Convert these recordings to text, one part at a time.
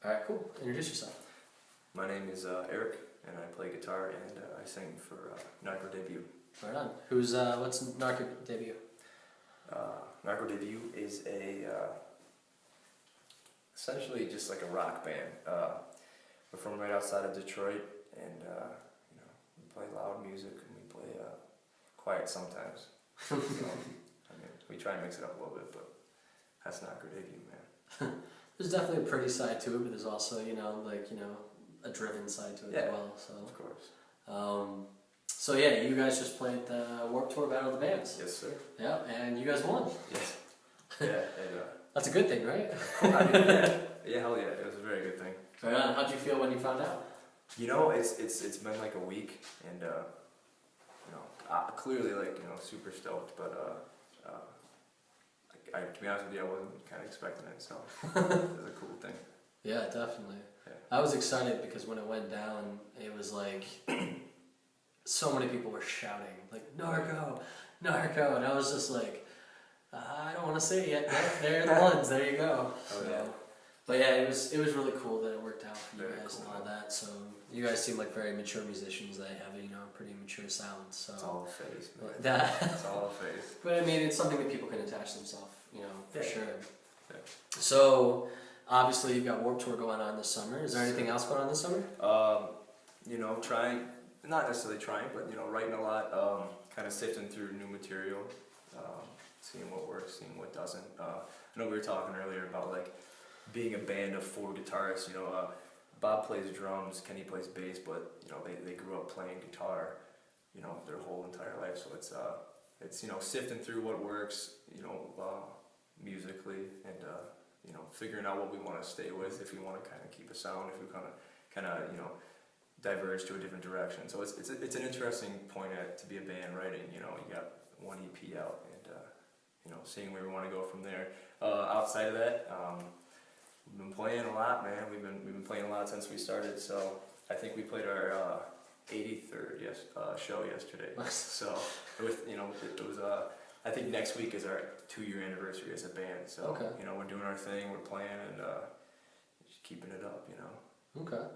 All right, cool. Introduce yourself. My name is Eric, and I play guitar and I sing for Narco Debut. Right on. What's Narco Debut? Narco Debut is essentially just like a rock band. We're from right outside of Detroit, and we play loud music and we play quiet sometimes. So, we try and mix it up a little bit, but that's Narco Debut, man. There's definitely a pretty side to it, but there's also a driven side to it as well. So of course. So yeah, you guys just played the Warped Tour Battle of the Bands. Yes, sir. Yeah, and you guys won. Yes. Yeah. And, that's a good thing, right? yeah, hell yeah. It was a very good thing. Right on. How'd you feel when you found out? It's been like a week, and clearly super stoked, but to be honest with you, I wasn't kind of expecting it, so it was a cool thing. Yeah, definitely. Yeah. I was excited because when it went down, it was like so many people were shouting like Narco, Narco, and I was just like, I don't want to say it yet. They're the ones. There you go. Oh, yeah. But yeah, it was really cool that it worked out for you Very guys cool, and all that. So you guys seem like very mature musicians. They have a pretty mature sound. So it's all a phase, man. It's all a phase. But I mean, it's something that people can attach themselves, for sure. Yeah. So obviously you've got Warped Tour going on this summer. Is there anything else going on this summer? Trying, not necessarily trying, but writing a lot. Kind of sifting through new material, seeing what works, seeing what doesn't. I know we were talking earlier about like being a band of 4 guitarists. Bob plays drums, Kenny plays bass, but they grew up playing guitar, their whole entire life. So it's sifting through what works, musically, and figuring out what we want to stay with, if we want to kind of keep a sound, if we kind of diverge to a different direction. So it's an interesting point to be a band writing. You got one EP out, and seeing where we want to go from there. Outside of that, we've been playing a lot, man. We've been playing a lot since we started. So I think we played our 83rd show yesterday. So it was I think next week is our 2-year anniversary as a band. So okay. We're doing our thing, we're playing, and just keeping it up. Okay.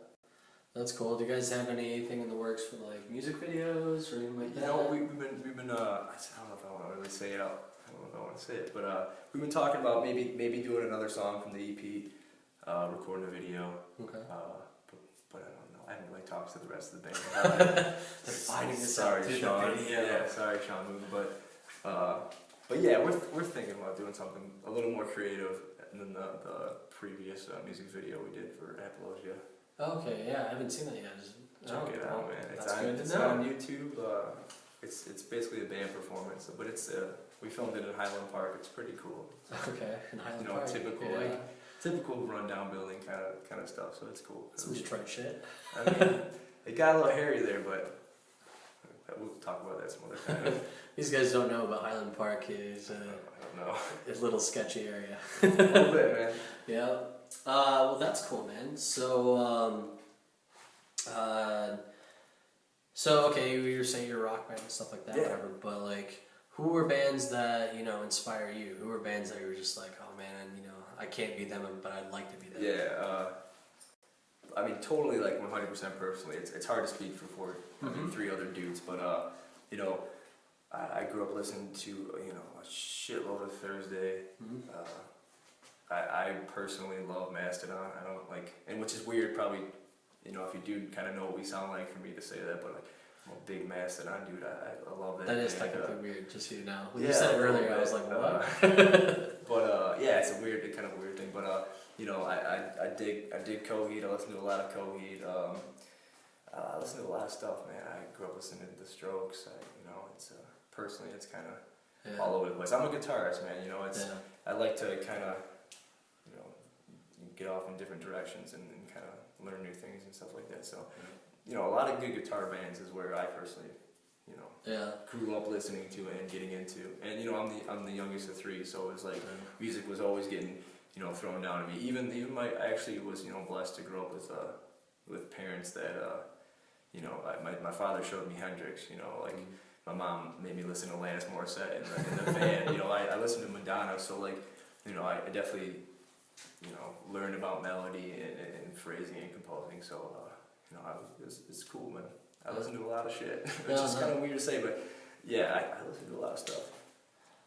That's cool. Do you guys have anything in the works for like music videos or anything like that? We've been I don't know if I want to really say it out. I don't know if I want to say it, but we've been talking about maybe doing another song from the EP, recording a video. Okay. But I don't know. I haven't really talked to the rest of the band about it. They're finding this sorry, out through Sean. the video. Yeah, sorry, Sean. But yeah, we're thinking about doing something a little more creative than the previous music video we did for Appalachia. Okay, yeah, I haven't seen that yet. Check it out, man. It's on YouTube. It's basically a band performance, but we filmed it in Highland Park. It's pretty cool. Okay, in Highland Park. Typical rundown building kind of stuff. So it's cool. Some Detroit shit. I mean, it got a little hairy there, but we'll talk about that some other time. These guys don't know about Highland Park. It's I don't know. It's a little sketchy area. A little bit, man. Yeah. Well, that's cool, man. So, okay, you were saying you're a rock band and stuff like that, yeah. Whatever. But like, who were bands that inspire you? Who were bands that you were just like, oh man, I can't be them, but I'd like to be them. Yeah. I mean, totally, like 100% personally. It's hard to speak for 3 other dudes, but I grew up listening to a shitload of Thursday. Mm-hmm. I personally love Mastodon. I don't and which is weird, probably, if you do kind of know what we sound like for me to say that, but I'm a big Mastodon dude. I love that. That is technically weird, just so you know. When yeah, you said it earlier, I was like, what? But yeah, it's a kind of weird thing. But I dig Coheed. I listen to a lot of Coheed. I listen to a lot of stuff, man. I grew up listening to The Strokes. It's personally, it's kind of all over the place. I'm a guitarist, man. I like to kind of get off in different directions and kind of learn new things and stuff like that. So, a lot of good guitar bands is where I personally, grew up listening to and getting into. And I'm the youngest of 3, so it was like music was always getting thrown down to me. Even I actually was blessed to grow up with parents that my father showed me Hendrix. My mom made me listen to Alanis Morissette in the van. I listened to Madonna, so I definitely learned about melody and phrasing and composing. So, it's cool, man. I listen to a lot of shit, which is kind of weird to say, but yeah, I listen to a lot of stuff.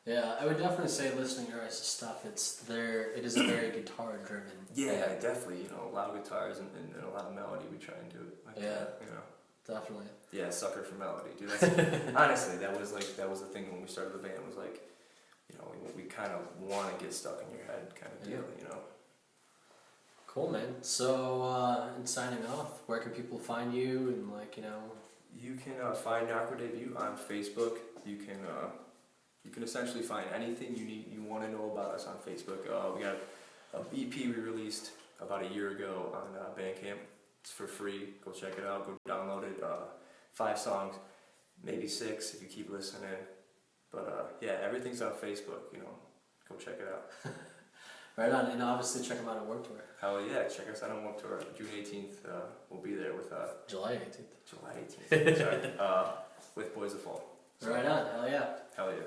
Yeah, I would definitely say listening to your guys' stuff, it is very guitar driven. Yeah, definitely. A lot of guitars and a lot of melody. We try and do it like that. Definitely. Yeah, sucker for melody, dude. That's, honestly, that was the thing when we started the band. Was like, we kind of want to get stuck in your head, kind of deal. Cool, man. So, in signing off, where can people find you and You can find Narco Debut on Facebook. You can essentially find anything you want to know about us on Facebook. We got an EP we released about a year ago on Bandcamp. It's for free. Go check it out. Go download it. 5 songs, maybe 6 if you keep listening. But yeah, everything's on Facebook. Go check it out. Right on, and obviously check them out at Warped Tour. Hell yeah, check us out on Warped Tour. June 18th, we'll be there with July 18th. July 18th. Sorry, with Boys of Fall. Right on, hell yeah. Hell yeah.